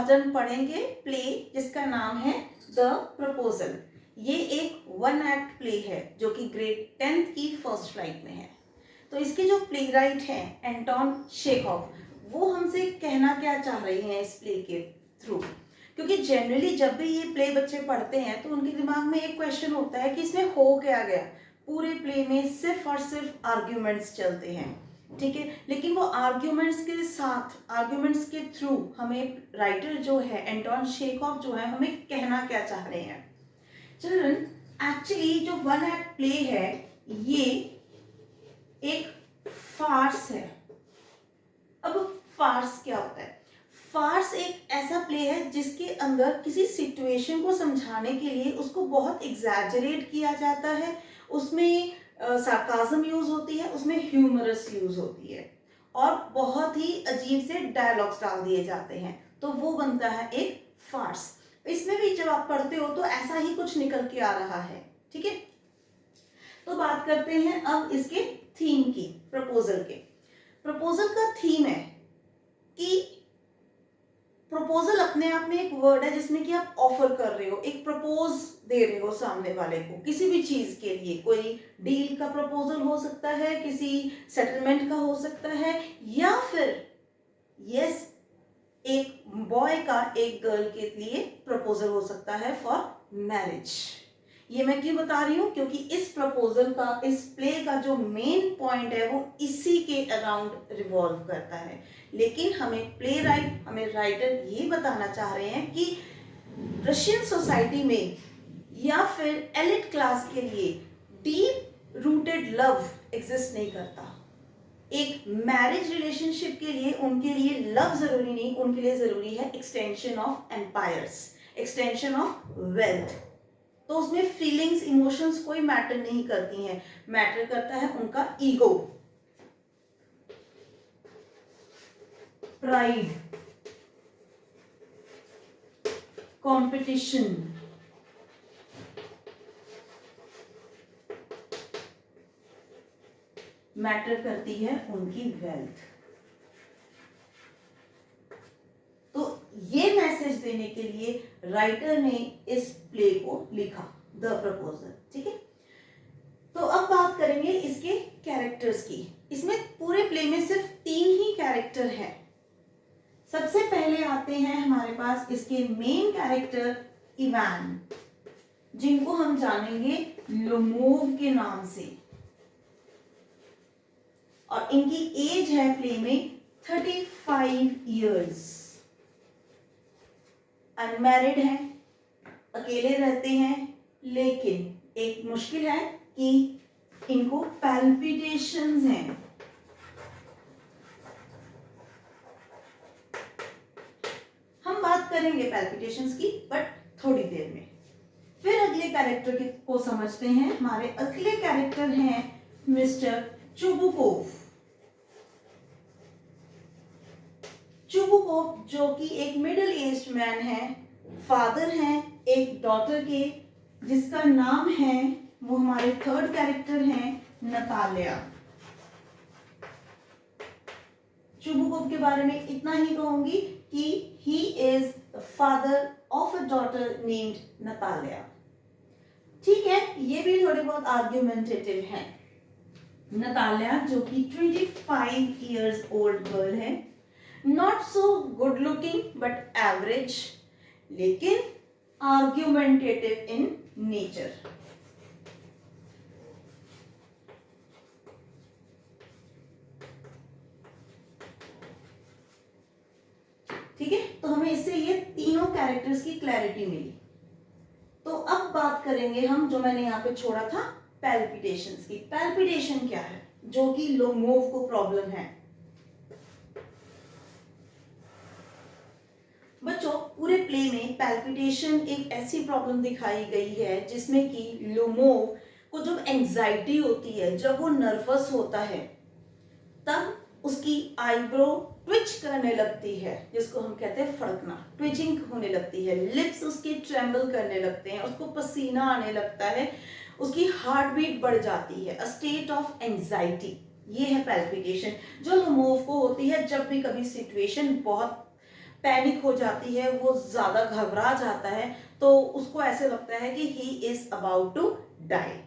आज हम पढ़ेंगे प्ले जिसका नाम है द प्रपोजल। ये एक 1 एक्ट प्ले है जो कि ग्रेड 10th की फर्स्ट फ्लाइट में है। तो इसके जो प्ले राइट है एंटोन चेखव, वो हमसे कहना क्या चाह रहे हैं इस प्ले के थ्रू। क्योंकि जनरली जब भी ये प्ले बच्चे पढ़ते हैं तो उनके दिमाग में एक क्वेश्चन होता है कि इसमें हो क्या गया। पूरे प्ले में सिर्फ और सिर्फ आर्ग्यूमेंट्स चलते हैं, ठीक है, लेकिन वो आर्ग्यूमेंट्स के साथ, आर्ग्यूमेंट्स के थ्रू हमें राइटर जो है एंटोन चेखव जो है हमें कहना क्या चाह रहे हैं। चिल्ड्रन, एक्चुअली जो 1 एक्ट प्ले है ये एक फार्स है। अब फार्स क्या होता है? फार्स एक ऐसा प्ले है जिसके अंदर किसी सिचुएशन को समझाने के लिए उसको बहुत एग्जैजरेट किया जाता है, उसमें सार्काज्म यूज होती है, उसमें ह्यूमरस यूज होती है और बहुत ही अजीब से डायलॉग्स डाल दिए जाते हैं, तो वो बनता है एक फार्स। इसमें भी जब आप पढ़ते हो तो ऐसा ही कुछ निकल के आ रहा है, ठीक है। तो बात करते हैं अब इसके थीम की, प्रपोजल के। प्रपोजल का थीम है कि प्रपोजल अपने आप में एक वर्ड है जिसमें कि आप ऑफर कर रहे हो, एक प्रपोज दे रहे हो सामने वाले को किसी भी चीज के लिए। कोई डील का प्रपोजल हो सकता है, किसी सेटलमेंट का हो सकता है, या फिर यस एक बॉय का एक गर्ल के लिए प्रपोजल हो सकता है फॉर मैरिज। ये मैं क्यों बता रही हूँ? क्योंकि इस प्रपोजल का, इस प्ले का जो मेन पॉइंट है वो इसी के अराउंड रिवॉल्व करता है। लेकिन हमें प्ले राइट, हमें राइटर ये बताना चाह रहे हैं कि रशियन सोसाइटी में या फिर एलिट क्लास के लिए डीप रूटेड लव एग्जिस्ट नहीं करता। एक मैरिज रिलेशनशिप के लिए उनके लिए लव जरूरी नहीं, उनके लिए जरूरी है extension of empires, extension of wealth. तो उसमें फीलिंग्स, इमोशंस कोई मैटर नहीं करती हैं, मैटर करता है उनका ईगो, प्राइड, कंपटीशन, मैटर करती है उनकी वेल्थ। तो ये मैसेज देने के लिए राइटर ने इस प्ले को लिखा, द प्रपोजल, ठीक है। तो अब बात करेंगे इसके कैरेक्टर्स की। इसमें पूरे प्ले में सिर्फ 3 ही कैरेक्टर हैं। सबसे पहले आते हैं हमारे पास इसके मेन कैरेक्टर इवान, जिनको हम जानेंगे लोमोव के नाम से, और इनकी एज है प्ले में 35 इयर्स। अनमैरिड हैं, अकेले रहते हैं, लेकिन एक मुश्किल है कि इनको पैल्पिटेशंस हैं। हम बात करेंगे पैल्पिटेशंस की बट थोड़ी देर में। फिर अगले कैरेक्टर को समझते हैं। हमारे अगले कैरेक्टर हैं मिस्टर चुबुकोव। चुबुकोव जो कि एक मिडिल एज्ड मैन है, फादर हैं एक डॉटर के, जिसका नाम है, वो हमारे थर्ड कैरेक्टर हैं, नतालिया। चुबुकोव के बारे में इतना ही कहूंगी कि he is the father of a daughter named Natalia. ठीक है, ये भी थोड़े बहुत आर्ग्यूमेंटेटिव हैं। नतालिया जो कि 25 इयर्स ओल्ड गर्ल है, not so good looking but average, लेकिन आर्ग्यूमेंटेटिव इन नेचर। ठीक है, तो हमें इससे ये तीनों कैरेक्टर्स की क्लैरिटी मिली। तो अब बात करेंगे हम, जो मैंने यहाँ पे छोड़ा था, पैल्पिटेशंस की। पैल्पिटेशन क्या है? जो कि लोमोव को प्रॉब्लम है। बच्चों, पूरे प्ले में पैल्पिटेशन एक ऐसी प्रॉब्लम दिखाई गई है जिसमें कि लोमोव को जब एंजाइटी होती है, जब वो नर्वस होता है, तब उसकी आईब्रो ट्विच करने लगती है, जिसको हम कहते हैं फड़कना, ट्विचिंग होने लगती है, लिप्स उसके ट्रेम्बल करने लगते हैं, उसको पसीना आने लगता है, उसकी हार्ट बीट बढ़ जाती है, अ स्टेट ऑफ एंजाइटी। ये है पैल्पिटेशन जो लोमोव को होती है जब भी कभी सिचुएशन बहुत पैनिक हो जाती है, वो ज्यादा घबरा जाता है, तो उसको ऐसे लगता है कि he is about to die.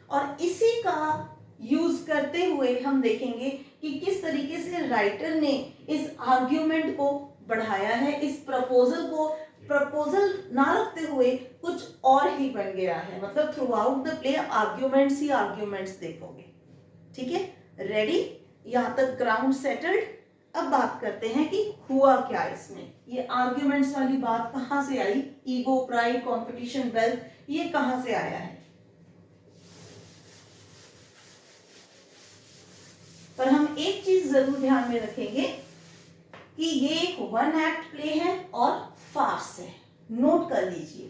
और इसी का यूज करते हुए हम देखेंगे कि किस तरीके से राइटर ने इस आर्ग्यूमेंट को बढ़ाया है, इस प्रपोजल को प्रपोजल ना रखते हुए कुछ और ही बन गया है। मतलब through out the play arguments he arguments देखोगे। ठीक है, रेडी, यहां तक ग्राउंड सेटल्ड। अब बात करते हैं कि हुआ क्या इसमें, ये आर्ग्यूमेंट्स वाली बात कहां से आई, ईगो, प्राइड, कंपटीशन, वेल्थ, ये कहां से आया है। पर हम एक चीज जरूर ध्यान में रखेंगे कि ये एक वन एक्ट प्ले है और फार्स है, नोट कर लीजिए।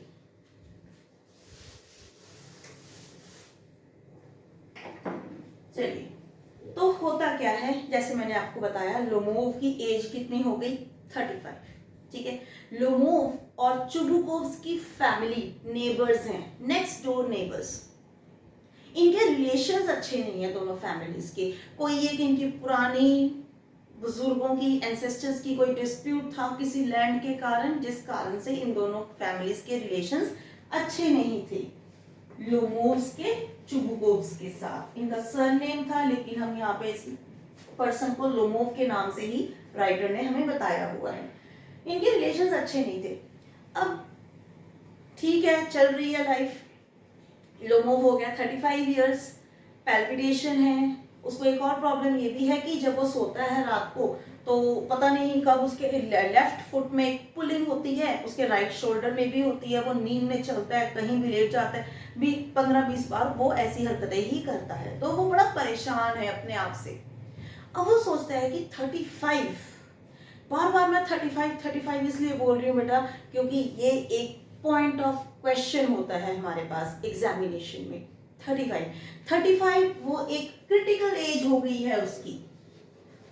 चलिए, तो होता क्या है, जैसे मैंने आपको बताया लोमोव की एज कितनी हो गई, 35। ठीक है, लोमोव और चुबुकोव्स की फैमिली नेबर्स हैं, नेक्स्ट डोर नेबर्स। इनके रिलेशंस अच्छे नहीं है दोनों फैमिलीज के। कोई एक इनकी पुरानी बुजुर्गों की एंसेस्टर्स की कोई डिस्प्यूट था किसी लैंड के कारण, जिस कारण से इन दोनों फैमिलीज के रिलेशंस अच्छे नहीं थे लोमोव्स के चुबुकोव्स के साथ। इनका सरनेम था, लेकिन हम यहाँ पे इस पर्सन को लोमोव के नाम से ही राइटर ने हमें बताया हुआ है। इनके रिलेशंस अच्छे नहीं थे। अब ठीक है, चल रही है लाइफ। लोमोव हो गया 35 इयर्स, पैल्पिटेशन है। उसको एक और प्रॉब्लम ये भी है कि जब वो सोता है रात को, तो पता नहीं कब उसके लेफ्ट फुट में एक पुलिंग होती है, उसके राइट शोल्डर में भी होती है। वो नींद में चलता है, कहीं भी लेट जाता है, 15-20 बार वो ऐसी हरकतें ही करता है। तो वो बड़ा परेशान है अपने आप से। अब वो सोचता है कि 35, बार बार मैं 35 इसलिए बोल रही हूँ बेटा, क्योंकि ये एक पॉइंट ऑफ क्वेश्चन होता है हमारे पास एग्जामिनेशन में। 35 वो एक क्रिटिकल एज हो गई है उसकी।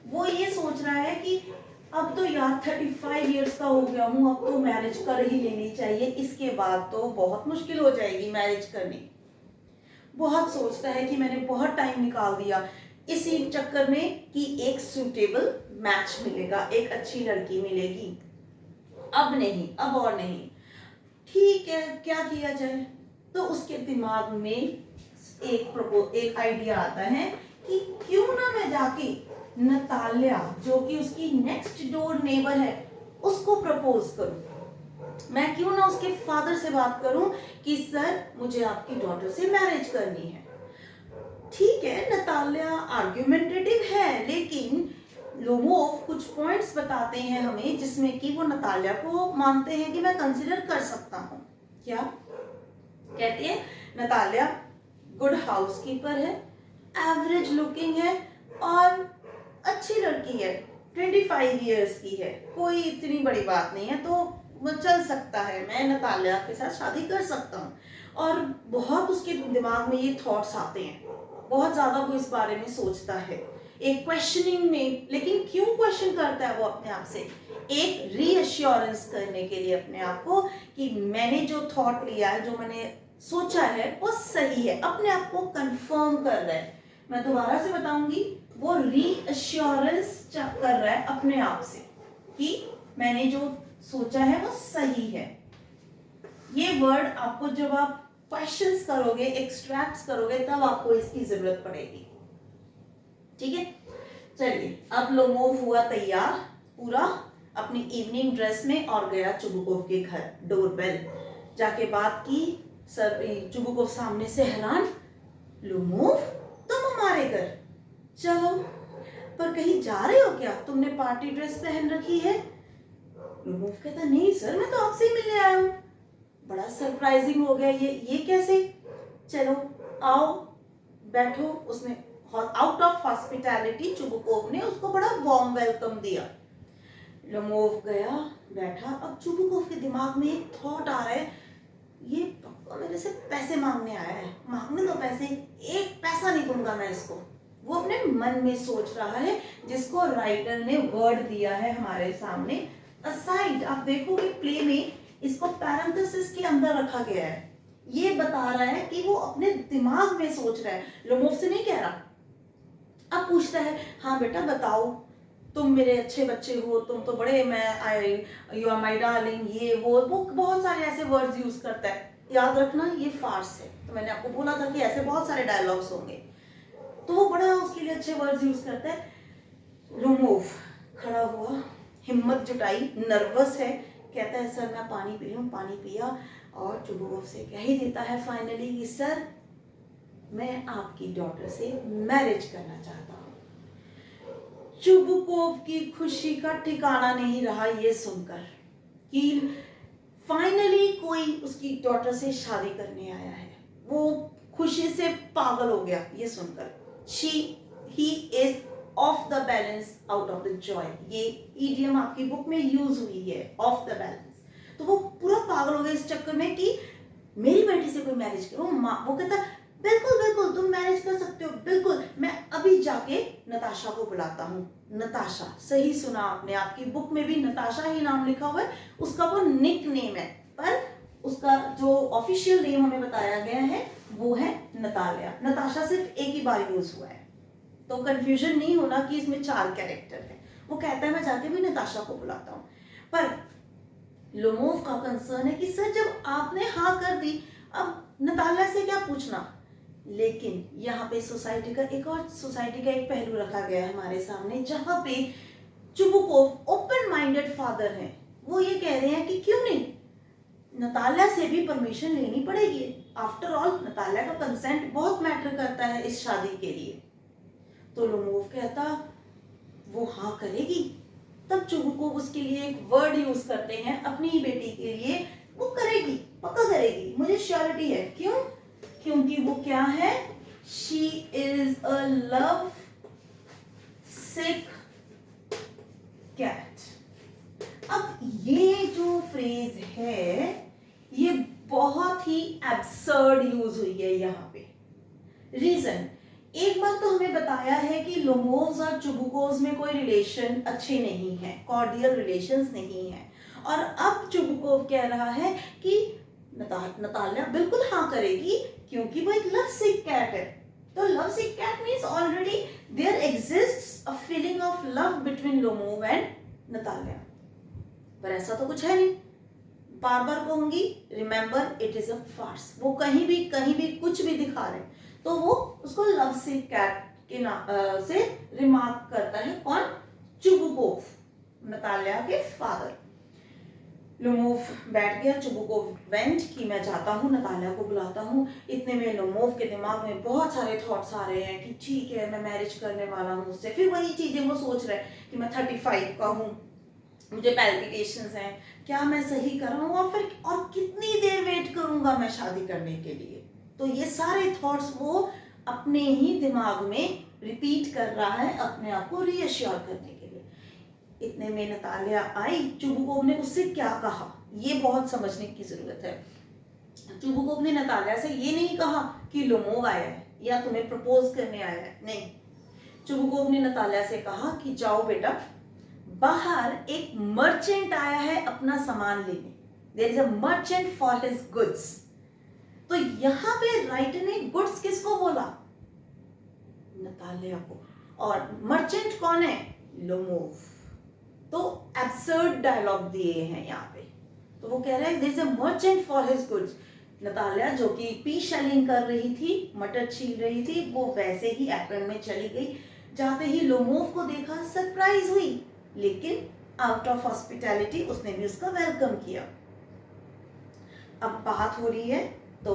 वो ये सोच रहा है कि अब तो यार 35 इयर्स का हो गया हूँ, अब तो मैरिज कर ही लेनी चाहिए, इसके बाद तो बहुत मुश्किल हो जाएगी मैरिज करनी। बहुत सोचता है कि मैंने बहुत टाइम निकाल दिया इसी चक्कर में कि एक सूटेबल मैच मिलेगा, एक अच्छी लड़की मिलेगी। अब नहीं, अब और नहीं, ठीक है क्या किया जाए। तो उसके दिमाग में एक आइडिया आता है कि क्यों ना मैं जाके नताल्या, जो कि उसकी नेक्स्ट डोर नेबर है, उसको प्रपोज करूं। मैं क्यों ना उसके फादर से बात करूं कि सर मुझे आपकी डॉटर से मैरिज करनी है। ठीक है, नताल्या आर्ग्यूमेंटेटिव है, लेकिन लोमोव कुछ पॉइंट्स बताते हैं हमें जिसमें कि वो नताल्या को मानते हैं कि मैं कंसिडर कर सकता हूँ। क्या कहते हैं, नताल्या गुड हाउसकीपर है, एवरेज लुकिंग है और अच्छी लड़की है, 25 इयर्स की है, कोई इतनी बड़ी बात नहीं है, तो वो चल सकता है, मैं नताल्या के साथ शादी कर सकता हूँ। और बहुत उसके दिमाग में ये थॉट्स आते हैं, बहुत ज्यादा वो इस बारे में सोचता है, एक क्वेश्चनिंग में। लेकिन क्यों क्वेश्चन करता है वो अपने आप से, एक रीअश्योरेंस करने के लिए अपने आप को कि मैंने जो थॉट लिया है, जो मैंने सोचा है वो सही है, अपने आप को कंफर्म कर रहा है। मैं दोबारा से बताऊंगी, वो रीअश्योरेंस कर रहा है अपने आप से कि मैंने जो सोचा है वो सही है। ये वर्ड आपको जब आप क्वेश्चंस करोगे, एक्सट्रैक्ट्स करोगे, तब आपको इसकी जरूरत पड़ेगी। ठीक है, चलिए अब लोमोव हुआ तैयार पूरा अपनी इवनिंग ड्रेस में और गया चुबुकोव के घर। डोरबेल, जाके बात की, सर चुबुकोव सामने से हैरान, लोमोव तुम हमारे घर, चलो पर कहीं जा रहे हो क्या, तुमने पार्टी ड्रेस पहन रखी है। लोमोव कहता नहीं सर, मैं तो आपसे ही मिलने आया हूँ। बड़ा सरप्राइजिंग हो गया ये कैसे, चलो आओ बैठो। उसने आउट ऑफ हॉस्पिटैलिटी चुबुकोव ने उसको बड़ा वार्म वेलकम दिया। लोमोव गया, बैठा। अब चुबुकोव के दिमाग में एक थॉट आ रहा है, ये पक्का मेरे से पैसे मांगने आया है, मांगने दो पैसे, एक पैसा नहीं दूंगा मैं इसको। वो अपने मन में सोच रहा है, जिसको राइटर ने वर्ड दिया है हमारे सामने असाइड। आप देखोगे प्ले में इसको पैरेंथेसिस के अंदर रखा गया है, ये बता रहा है कि वो अपने दिमाग में सोच रहा है, लोमोव से नहीं कह रहा। अब पूछता है, हाँ बेटा बताओ तुम मेरे अच्छे बच्चे हो, तुम तो बड़े, मैं आई यू आर माई डार्लिंग, ये वो बहुत सारे ऐसे वर्ड्स यूज करता है। याद रखना ये फार्स है, तो मैंने आपको बोला था कि ऐसे बहुत सारे डायलॉग्स होंगे, तो वो बड़ा उसके लिए अच्छे वर्ड्स यूज करता है। लोमोव खड़ा हुआ, हिम्मत जुटाई, नर्वस है, कहता है सर मैं पानी पी लूं। पानी पिया और चुबुकोव से कह ही देता है फाइनली कि सर मैं आपकी डॉटर से मैरिज करना चाहता हूँ। चुबुकोव की खुशी का ठिकाना नहीं रहा ये सुनकर कि फाइनली कोई उसकी डॉटर से शादी करने आया है। वो खुशी से पागल हो गया ये सुनकर। He is of the balance out of the Joy, ये ईडियम आपकी बुक में यूज हुई है, ऑफ द बैलेंस। तो वो पूरा पागल हो गया इस चक्कर में कि मेरी बेटी से कोई मैरिज करो। वो कहता बिल्कुल बिल्कुल तुम मैरिज कर सकते हो, बिल्कुल मैं अभी जाके नताशा को बुलाता हूँ। नताशा, सही सुना आपने, आपकी बुक में भी नताशा ही नाम लिखा हुआ है, उसका वो निक नेम है, पर उसका जो ऑफिशियल नेम हमें बताया गया है वो है नतालिया। नताशा सिर्फ एक ही बार यूज हुआ है, तो कंफ्यूजन नहीं होना कि इसमें 4 कैरेक्टर है। वो कहता है मैं जाके भी नताशा को बुलाता हूँ, पर लोमोव का कंसर्न है कि सर जब आपने हाँ कर दी, अब नतालिया से क्या पूछना। लेकिन यहाँ पे सोसाइटी का एक पहलू रखा गया है हमारे सामने, जहां पे चुबुकोव ओपन माइंडेड फादर हैं। वो ये कह रहे हैं कि क्यों नहीं, नतालिया से भी परमिशन लेनी पड़ेगी। आफ्टर ऑल नतालिया का कंसेंट बहुत मैटर करता है इस शादी के लिए। तो लोमोव कहता वो हाँ करेगी। तब चुबुकोव उसके लिए एक वर्ड यूज करते हैं अपनी ही बेटी के लिए, वो करेगी, पक्का करेगी, मुझे श्योरिटी है। क्यों? क्योंकि वो क्या है, she is a love sick cat. अब ये जो फ्रेज है ये बहुत ही एब्सर्ड यूज हुई है यहाँ पे। रीजन, एक बार तो हमें बताया है कि लोमोव्स और चुबुकोव्स में कोई रिलेशन अच्छे नहीं है, कॉर्डियल रिलेशंस नहीं है, और अब चुबुकोव कह रहा है कि नतालिया बिल्कुल हाँ करेगी क्योंकि वो एक लव सिक कैट है। तो love sick cat means already there exists a feeling of love between Lomov and Natalia, पर ऐसा तो कुछ है नहीं। बार बार कहूंगी, remember it is a farce. वो कहीं भी कुछ भी दिखा रहे, तो वो उसको लव सिक कैट के नाम से रिमार्क करता है। कौन? चुबुकोव, नतालिया के फादर। लोमोव बैठ गया, चुबुकोव वेंट कि मैं जाता हूँ नतालिया को बुलाता हूँ। इतने में लोमोव के दिमाग में बहुत सारे थॉट्स आ रहे हैं कि ठीक है मैं मैरिज करने वाला हूँ उससे। फिर वही चीजें वो सोच रहे हैं कि मैं 35 का हूँ, मुझे पैल्पिटेशंस हैं, क्या मैं सही कर रहा हूँ, और कितनी देर वेट करूंगा मैं शादी करने के लिए। तो ये सारे थॉट्स वो अपने ही दिमाग में रिपीट कर रहा है, अपने आप को रीअश्योर करने के लिए। इतने में नतालिया आई। चुबुकोव ने उससे क्या कहा ये बहुत समझने की जरूरत है। चुबुकोव ने नतालिया से ये नहीं कहा कि लोमोव आया है या तुम्हें प्रपोज करने आया है, नहीं। चुबुकोव ने नतालिया से कहा कि जाओ बेटा, बाहर एक मर्चेंट आया है अपना सामान लेने, there is a merchant for his goods. तो यहां पे राइटर ने गुड्स किसको बोला? नतालिया को। और मर्चेंट कौन है? लोमोव। तो एब्सर्ड डायलॉग दिए हैं यहाँ पे। तो वो कह रहा है there is a merchant for his goods. Natalia जो कि पी शेलिंग कर रही थी, मटर छील रही थी, वो वैसे ही एप्रन में चली गई। जाते ही लोमोव को देखा, सरप्राइज हुई, लेकिन आउट ऑफ हॉस्पिटैलिटी उसने भी उसका वेलकम किया। अब बात हो रही है तो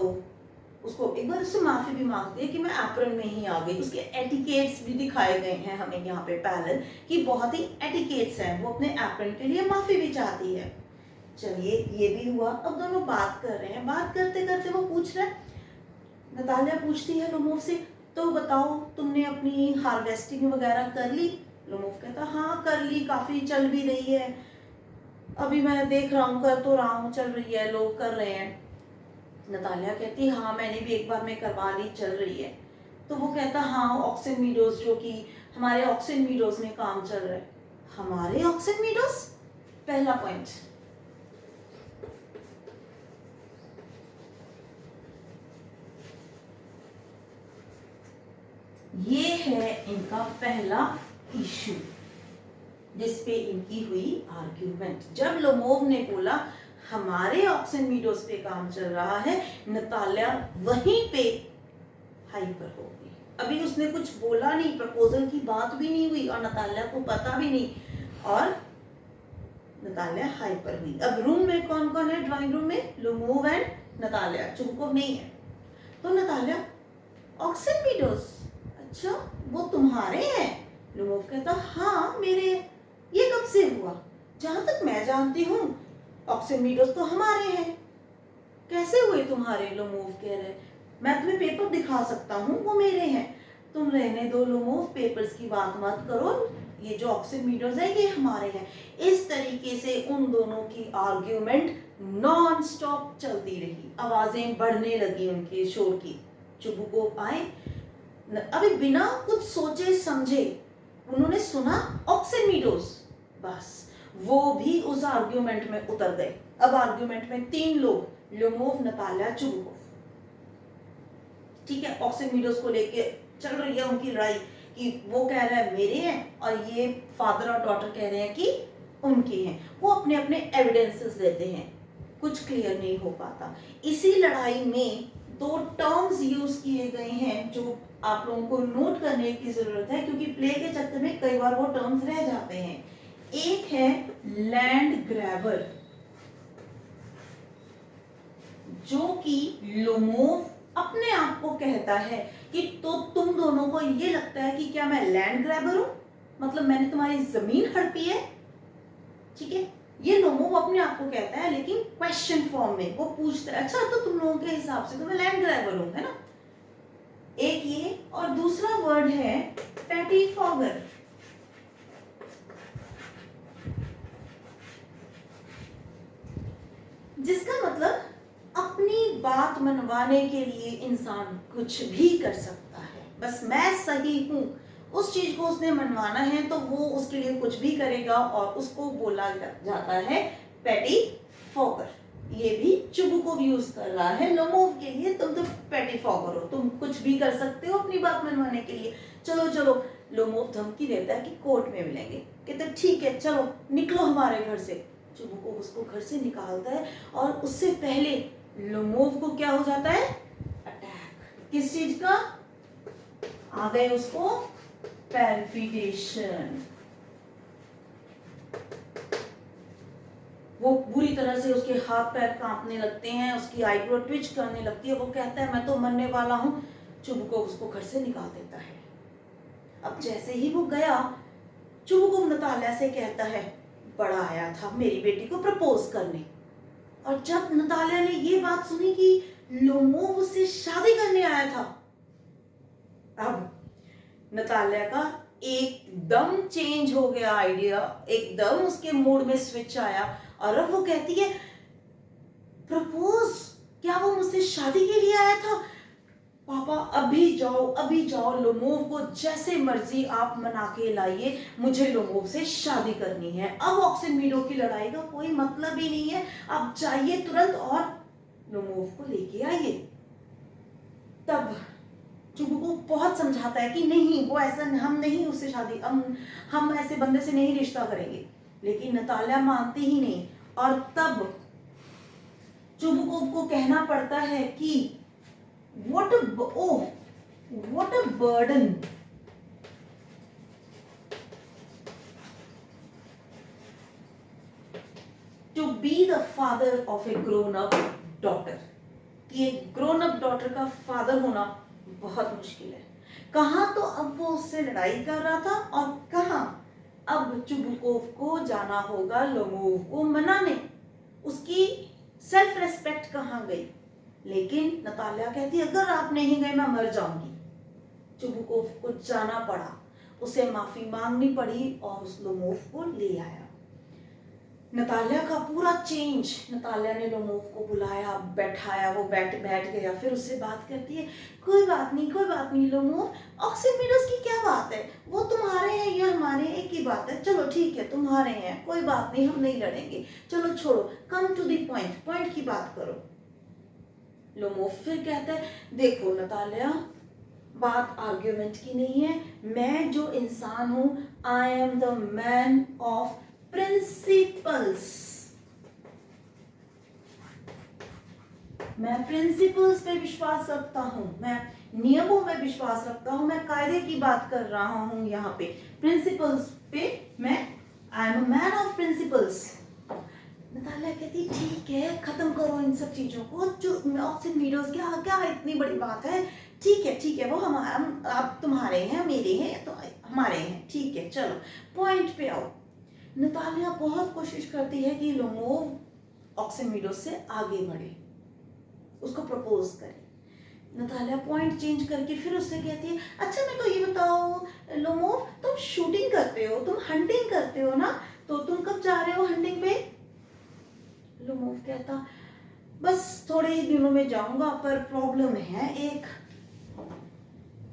उसको एक बार उससे माफी भी मांगती है कि मैं एप्रन में ही आ गई। उसके एटिकेट्स भी दिखाए गए हैं हमें यहाँ पे पैरेलल, कि बहुत ही एटिकेट्स हैं। वो अपने एप्रन के लिए माफी भी चाहती है। चलिए ये भी हुआ। अब दोनों बात कर रहे हैं, बात करते करते वो पूछ रहे, नतालिया पूछती है लोमोव से, तो बताओ तुमने अपनी हार्वेस्टिंग वगैरह कर ली? लोमोव कहता हाँ कर ली, काफी चल भी रही है, अभी मैं देख रहा हूँ, कर तो रहा हूँ, चल रही है, लोग कर रहे हैं। नतालिया कहती हाँ मैंने भी एक बार में करवा ली, चल रही है। तो वो कहता हाँ ऑक्सन मीडोज, जो कि हमारे ऑक्सन मीडोज में काम चल रहा है। हमारे ऑक्सन मीडोज? पहला पॉइंट, ये है इनका पहला इशू। जिसपे इनकी हुई आर्ग्यूमेंट। जब लोमोव ने बोला हमारे ऑक्सिमीडोज पे काम चल रहा है, नताल्या वहीं पे हाइपर हो गई। अभी उसने कुछ बोला नहीं, प्रपोजल की बात भी नहीं हुई और नताल्या को पता भी नहीं, और नताल्या हाइपर हुई। अब रूम में कौन कौन है? ड्राइंग रूम में लोमोव एंड नताल्या, चुबुकोव नहीं है। तो नताल्या, ऑक्सिमीडोज, अच्छा वो तुम्हारे हैं? लोमोव कहता हाँ मेरे। ये कब से हुआ? जहां तक मैं जानती हूँ ऑक्सिमीडोज तो हमारे हैं। कैसे हुए तुम्हारे? लोमोव कह रहे मैं तुम्हें पेपर दिखा सकता हूँ, वो मेरे हैं। तुम रहने दो लोमोव, पेपर्स की बात मत करो, ये जो ऑक्सिमीडोज है ये हमारे हैं। इस तरीके से उन दोनों की आर्ग्यूमेंट नॉन स्टॉप चलती रही, आवाजें बढ़ने लगी उनके शोर की। चुबुकोव आए, अभी बिना कुछ सोचे समझे उन्होंने सुना ऑक्सिमीडोज, बस वो भी उस आर्ग्यूमेंट में उतर गए। अब आर्ग्यूमेंट में 3 लोग, लोमोव, नताल्या, चुबुकोव। ठीक है, ऑक्सिमीडोज को लेके चल रही है उनकी लड़ाई कि वो कह रहा है मेरे हैं और ये फादर और डॉटर कह रहे हैं कि उनके हैं। वो अपने अपने एविडेंसेस देते हैं, कुछ क्लियर नहीं हो पाता। इसी लड़ाई में 2 टर्म्स यूज किए गए हैं जो आप लोगों को नोट करने की जरूरत है, क्योंकि प्ले के चक्कर में कई बार वो टर्म्स रह जाते हैं। एक है लैंड ग्रैबर, जो कि लोमोव अपने आप को कहता है कि तो तुम दोनों को ये लगता है कि क्या मैं लैंड ग्रैबर हूं, मतलब मैंने तुम्हारी जमीन हड़पी है। ठीक है, ये लोमोव अपने आप को कहता है, लेकिन क्वेश्चन फॉर्म में वो पूछता है अच्छा तो तुम लोगों के हिसाब से तो मैं लैंड ग्रैबर हूं, है ना। एक ये, और दूसरा वर्ड है पेटिफॉगर। जिसका मतलब अपनी बात मनवाने के लिए इंसान कुछ भी कर सकता है, बस मैं सही हूं, उस चीज को उसने मनवाना है तो वो उसके लिए कुछ भी करेगा, और उसको बोला जाता है पेटिफॉगर। ये भी चुबुकोव यूज कर रहा है लोमोव के लिए, तुम तो पेटिफॉगर हो, तुम कुछ भी कर सकते हो अपनी बात मनवाने के लिए। चलो चलो, लोमोव धमकी देता है कि कोर्ट में मिलेंगे, कहते ठीक है चलो निकलो हमारे घर से। चुबुकोव उसको घर से निकालता है, और उससे पहले लोमोव को क्या हो जाता है? अटैक। किस चीज का? आ गए उसको पैल्पिटेशन। वो बुरी तरह से उसके हाथ पैर कांपने लगते हैं, उसकी आईब्रो ट्विच करने लगती है, वो कहता है मैं तो मरने वाला हूं। चुबुकोव उसको घर से निकाल देता है। अब जैसे ही वो गया, चुबुकोव नताल्या से कहता है बड़ा आया था मेरी बेटी को प्रपोज करने। और जब नताल्या ने ये बात सुनी कि लोमोव उससे शादी करने आया था, अब नताल्या का एकदम चेंज हो गया आइडिया, एकदम उसके मूड में स्विच आया, और अब वो कहती है प्रपोज? क्या वो मुझसे शादी के लिए आया था? पापा अभी जाओ लोमोव को जैसे मर्जी आप मना के लाइए, मुझे लोमोव से शादी करनी है। अब ऑक्सिमीडो की लड़ाई का कोई मतलब ही नहीं है, आप जाइए तुरंत और लोमोव को लेके आइए। तब चुबुकोव बहुत समझाता है कि नहीं वो ऐसा, हम नहीं उससे शादी, हम ऐसे बंदे से नहीं रिश्ता करेंगे, लेकिन नताल्या मानती ही नहीं। और तब चुबुकोव को कहना पड़ता है कि what a burden to be the father of a grown up daughter। कि एक ग्रोन अप डॉटर का फादर होना बहुत मुश्किल है। कहाँ तो अब वो उससे लड़ाई कर रहा था, और कहाँ अब चुबुकोव को जाना होगा लोमोव को मनाने। उसकी सेल्फ रेस्पेक्ट कहाँ गई? लेकिन नताल्या कहती अगर आप नहीं गए मैं मर जाऊंगी। चुबुकोव को जाना पड़ा, उसे माफी मांगनी पड़ी, और उस लोमोव को ले आया। नताल्या का पूरा चेंज, नताल्या ने लोमोव को बुलाया, बैठाया, वो बैठ गया, फिर उससे बात करती है कोई बात नहीं लोमोव, ऑक्सिमीडोज की क्या बात है, वो तुम्हारे हैं या हमारे एक ही बात है, चलो ठीक है तुम्हारे हैं, कोई बात नहीं, हम नहीं लड़ेंगे, चलो छोड़ो, कम टू द पॉइंट की बात करो। लोमोव फिर कहता है देखो नताल्या, बात आर्ग्यूमेंट की नहीं है। मैं जो इंसान हूं, I am the man of principles. मैं प्रिंसिपल्स पे विश्वास रखता हूं, मैं नियमों में विश्वास रखता हूं, मैं कायदे की बात कर रहा हूं यहाँ पे, प्रिंसिपल्स पे मैं, I am a man of principles. Natalia कहती ठीक है, खत्म करो इन सब चीजों को, जो ऑक्सिन मीडोज क्या क्या इतनी बड़ी बात है, ठीक है, वो हमारा, आप तुम्हारे हैं, मेरे हैं, तो हमारे हैं, ठीक है, चलो पॉइंट पे आओ। नतालिया बहुत कोशिश करती है कि लोमोव ऑक्सिन मीडोज से आगे बढ़े, उसको प्रपोज करे। नतालिया पॉइंट चेंज करके फिर उससे कहती है, अच्छा मेरे को ये बताओ लोमोव, तुम शूटिंग करते हो, तुम हंटिंग करते हो ना, तो तुम कब जा रहे हो हंटिंग पे? लोमोव कहता, बस थोड़े ही दिनों में जाऊंगा, पर प्रॉब्लम है एक।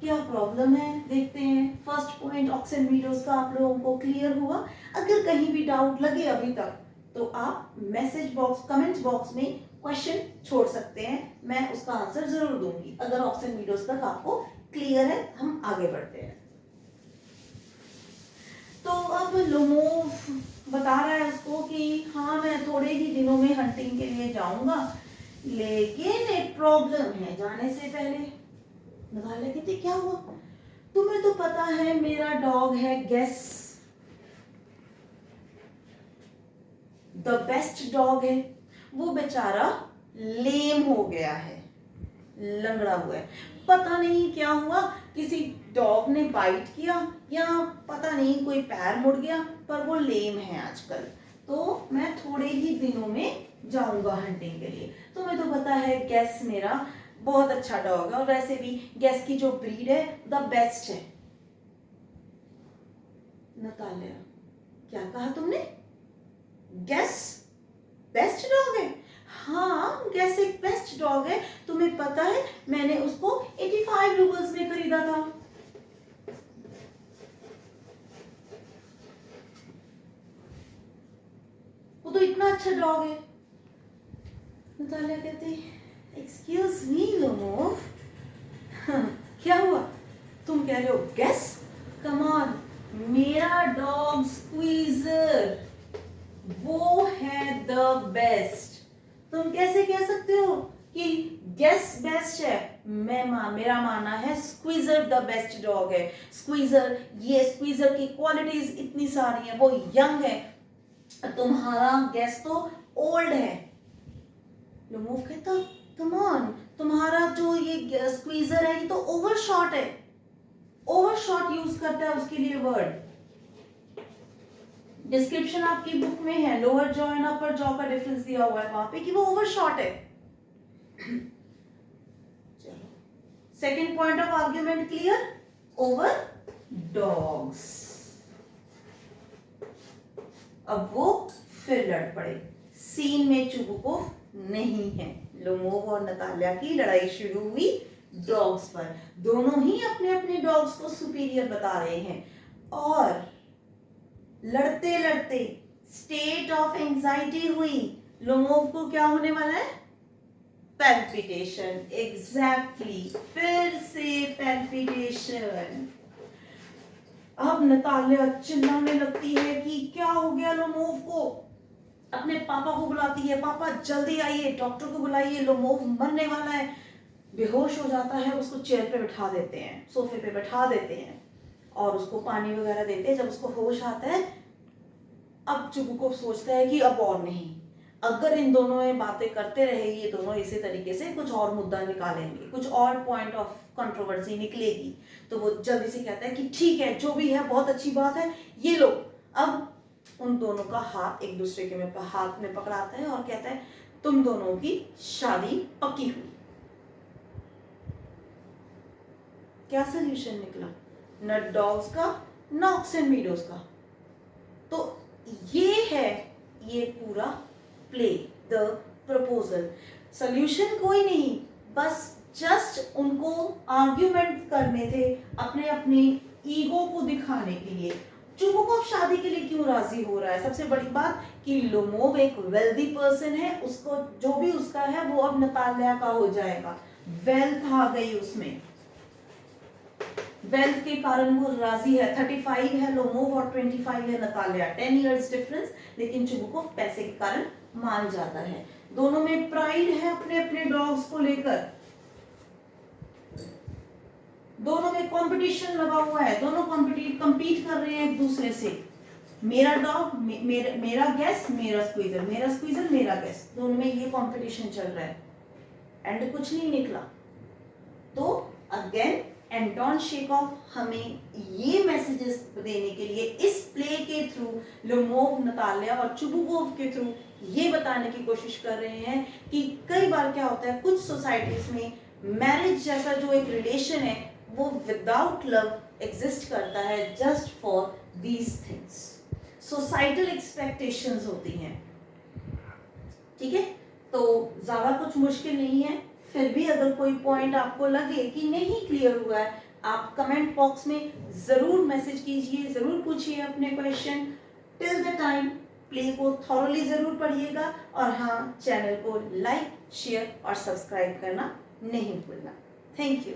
क्या प्रॉब्लम है देखते हैं। फर्स्ट पॉइंट ऑक्सिन मीडोज का आप लोगों को क्लियर हुआ। अगर कहीं भी डाउट लगे अभी तक, तो आप मैसेज बॉक्स, कमेंट बॉक्स में क्वेश्चन छोड़ सकते हैं, मैं उसका आंसर जरूर दूंगी। अगर ऑक्सिन मीडोज तक आपको क्लियर है, हम आगे बढ़ते हैं। तो अब लोमोव बता रहा है उसको कि हाँ मैं थोड़े ही दिनों में हंटिंग के लिए जाऊंगा, लेकिन एक प्रॉब्लम है जाने से पहले। नतालिया कहती क्या हुआ? तुम्हें तो पता है मेरा डॉग है गेस, द बेस्ट डॉग है, वो बेचारा लेम हो गया है, लंगड़ा हुआ है, पता नहीं क्या हुआ, किसी डॉग ने बाइट किया या पता नहीं कोई पैर मुड़ गया, पर वो लेम है आजकल, तो मैं थोड़े ही दिनों में जाऊंगा हंटिंग के लिए। तुम्हें तो पता है गेस मेरा बहुत अच्छा डॉग है, और वैसे भी गेस की जो ब्रीड है द बेस्ट है। नतालिया क्या कहा तुमने? गेस बेस्ट डॉग है? हाँ गेस एक बेस्ट डॉग है, तुम्हें पता है मैंने उसको 85 रूबल्स में खरीदा था। वो तो इतना अच्छा डॉग है। नतालिया कहती एक्सक्यूज मी लोमोव, क्या हुआ? तुम कह रहे हो गेस? कम ऑन, मेरा डॉग स्क्वीजर वो है द बेस्ट। तुम कैसे कह सकते हो कि गेस बेस्ट है? मेरा मानना है स्क्वीजर द बेस्ट डॉग है। स्क्वीजर, ये स्क्वीजर की क्वालिटीज इतनी सारी है, वो यंग है, तुम्हारा गेस तो ओल्ड है। लोमोव कहता कम ऑन, तुम्हारा जो ये स्क्वीजर है ये तो ओवरशॉट है, ओवरशॉट यूज करता है उसके लिए वर्ड। डिस्क्रिप्शन आपकी बुक में है, lower jaw and upper jaw का डिफरेंस दिया हुआ है वहां पे कि वो ओवरशॉट है। चलो second point of argument clear, over dogs. अब वो फिर लड़ पड़े, सीन में चुबुकोव नहीं है। लोमोव और नतालिया की लड़ाई शुरू हुई डॉग्स पर। दोनों ही अपने अपने डॉग्स को सुपीरियर बता रहे हैं, और लड़ते लड़ते स्टेट ऑफ एंजाइटी हुई। लोमोव को क्या होने वाला है? पैल्पिटेशन। एग्जैक्टली, फिर से पैल्पिटेशन। अब नतालिया चिल्लाने लगती है कि क्या हो गया लोमोव को, अपने पापा को बुलाती है, पापा जल्दी आइए, डॉक्टर को बुलाइए, लोमोव मरने वाला है। बेहोश हो जाता है, उसको चेयर पे बैठा देते हैं, सोफे पे बैठा देते हैं, और उसको पानी वगैरह देते हैं। जब उसको होश आता है, अब चुबुकोव सोचता है कि अब और नहीं, अगर इन दोनों में बातें करते रहे ये दोनों इसी तरीके से, कुछ और मुद्दा निकालेंगे, कुछ और पॉइंट ऑफ कंट्रोवर्सी निकलेगी, तो वो जल्दी से कहता है कि ठीक है जो भी है बहुत अच्छी बात है, ये लो। अब उन दोनों का हाथ एक दूसरे के में हाथ में पकड़ाता है और कहता है तुम दोनों की शादी पक्की हुई। क्या सोल्यूशन निकला? न डॉग्स का, न ऑक्सिन मीडोज का। तो ये है ये पूरा प्ले, द प्रपोजल। सोल्यूशन कोई नहीं, बस जस्ट उनको आर्ग्यूमेंट करने थे, अपने अपने ईगो को दिखाने के लिए। चुबुकोव शादी के लिए क्यों राजी हो रहा है? सबसे बड़ी बात कि लोमोव एक वेल्दी पर्सन है, उसको जो भी उसका है वो अब नतालिया का हो जाएगा, वेल्थ आ गई उसमें। वेल्थ के कारण वो राजी है, 35 है लोमोव और 25 है नतालिया, 10 इयर्स डिफरेंस, लेकिन चुबुकोव पैसे के कारण मान जाता है। दोनों में प्राइड है अपने अपने डॉग्स को लेकर, दोनों में कंपटीशन लगा हुआ है, दोनों compete कर रहे हैं एक दूसरे से। मेरा डॉग मेरा गैस, मेरा स्क्वीजर, मेरा स्क्वीजर मेरा गैस, दोनों में ये कंपटीशन चल रहा है, एंड कुछ नहीं निकला। तो अगेन एंटोन चेखव हमें ये मैसेजेस देने के लिए इस प्ले के थ्रू लोमोव, नतालिया और चुबुकोव के थ्रू ये बताने की कोशिश कर रहे हैं कि कई बार क्या होता है, कुछ सोसाइटीज में मैरिज जैसा जो एक रिलेशन है वो विदाउट लव एग्जिस्ट करता है, just for these things. Societal expectations होती हैं, ठीक है। तो ज्यादा कुछ मुश्किल नहीं है, फिर भी अगर कोई पॉइंट आपको लगे कि नहीं क्लियर हुआ है, आप कमेंट बॉक्स में जरूर मैसेज कीजिए, जरूर पूछिए अपने question. Till the time play को थॉरली जरूर पढ़िएगा, और हाँ, चैनल को लाइक, शेयर और सब्सक्राइब करना नहीं भूलना। Thank you.